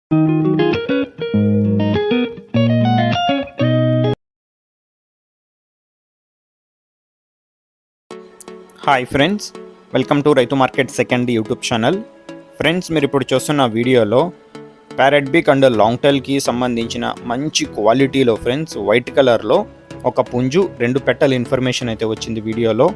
Hi friends, welcome to రైతు market second YouTube channel. Friends, మీరు ఇప్పుడు చూస్తున్న వీడియోలో ప్యారెట్ బిగ్ అండ్ లాంగ్ టైల్కి సంబంధించిన మంచి క్వాలిటీలో ఫ్రెండ్స్ వైట్ కలర్లో ఒక పుంజు 2 పెట్టల ఇన్ఫర్మేషన్ అయితే వచ్చింది వీడియోలో.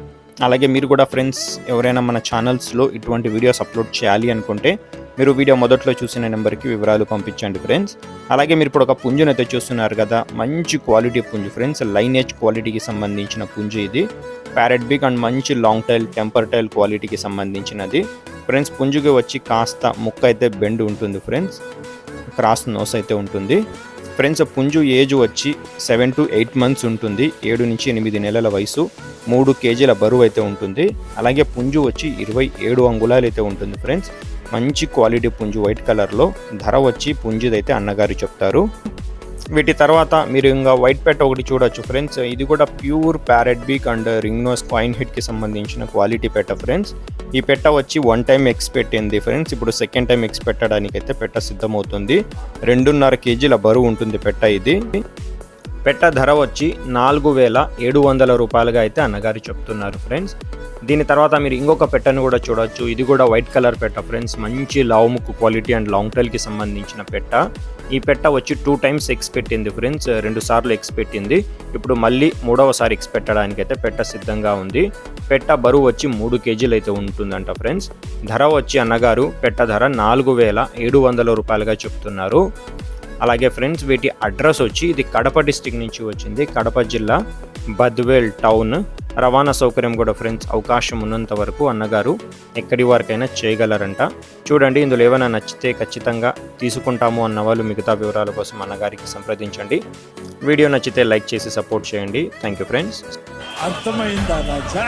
అలాగే మీరు కూడా ఫ్రెండ్స్ ఎవరైనా మన ఛానల్స్లో ఇటువంటి వీడియోస్ అప్లోడ్ చేయాలి అనుకుంటే మీరు వీడియో మొదట్లో చూసిన నెంబర్కి వివరాలు పంపించండి ఫ్రెండ్స్. అలాగే మీరు ఇప్పుడు ఒక పుంజునైతే చూస్తున్నారు కదా, మంచి క్వాలిటీ పుంజు ఫ్రెండ్స్, లైనేజ్ క్వాలిటీకి సంబంధించిన పుంజు ఇది. ప్యారెట్ బిగ్ అండ్ మంచి లాంగ్ టైల్ టెంపర్ టైల్ క్వాలిటీకి సంబంధించినది ఫ్రెండ్స్. పుంజుకి వచ్చి కాస్త ముక్క అయితే బెండ్ ఉంటుంది ఫ్రెండ్స్, క్రాస్ నోస్ అయితే ఉంటుంది ఫ్రెండ్స్. పుంజు ఏజ్ వచ్చి 7 to 8 months ఉంటుంది, 7 నుంచి 8 నెలల వయసు, 3 kgs బరువు అయితే ఉంటుంది. అలాగే పుంజు వచ్చి 27 అంగుళాలు అయితే ఉంటుంది ఫ్రెండ్స్. మంచి క్వాలిటీ పుంజు వైట్ కలర్లో. ధర వచ్చి పుంజుదైతే అన్నగారు చెప్తారు. వీటి తర్వాత మీరు ఇంకా వైట్ పెట్ట ఒకటి చూడొచ్చు ఫ్రెండ్స్. ఇది కూడా pure parrot beak and ring nose coin హెడ్కి సంబంధించిన క్వాలిటీ పెట్ట ఫ్రెండ్స్. ఈ పెట్ట వచ్చి 1 time ఎగ్స్ పెట్టింది ఫ్రెండ్స్. ఇప్పుడు సెకండ్ టైం ఎగ్స్ పెట్టడానికైతే పెట్ట సిద్ధమవుతుంది. 2.5 kgs బరువు ఉంటుంది పెట్ట ఇది. పెట్ట ధర వచ్చి 4,700 రూపాయలుగా అయితే అన్నగారు చెప్తున్నారు ఫ్రెండ్స్. దీని తర్వాత మీరు ఇంకొక పెట్టను కూడా చూడొచ్చు. ఇది కూడా వైట్ కలర్ పెట్ట ఫ్రెండ్స్. మంచి లావు ముక్కు క్వాలిటీ అండ్ లాంగ్ టైల్కి సంబంధించిన పెట్ట. ఈ పెట్ట వచ్చి 2 times ఎగ్స్ పెట్టింది ఫ్రెండ్స్. 2 సార్లు ఎగ్స్ పెట్టింది. ఇప్పుడు మళ్ళీ 3వసారి ఎగ్స్ పెట్టడానికైతే పెట్ట సిద్ధంగా ఉంది. పెట్ట బరువు వచ్చి 3 kgs అయితే ఉంటుందంట ఫ్రెండ్స్. ధర వచ్చి అన్నగారు పెట్ట ధర 4,700 రూపాయలుగా చెప్తున్నారు. అలాగే ఫ్రెండ్స్, వీటి అడ్రస్ వచ్చి ఇది కడప డిస్టిక్ నుంచి వచ్చింది, కడప జిల్లా బద్వేల్ టౌన్. రవాణా సౌకర్యం కూడా ఫ్రెండ్స్ అవకాశం ఉన్నంత వరకు అన్నగారు ఎక్కడి వరకైనా చేయగలరంట. చూడండి, ఇందులో ఏమైనా నచ్చితే ఖచ్చితంగా తీసుకుంటాము అన్న వాళ్ళు మిగతా వివరాల కోసం అన్నగారికి సంప్రదించండి. వీడియో నచ్చితే లైక్ చేసి సపోర్ట్ చేయండి. Thank you friends. అర్థమైందా రాజా?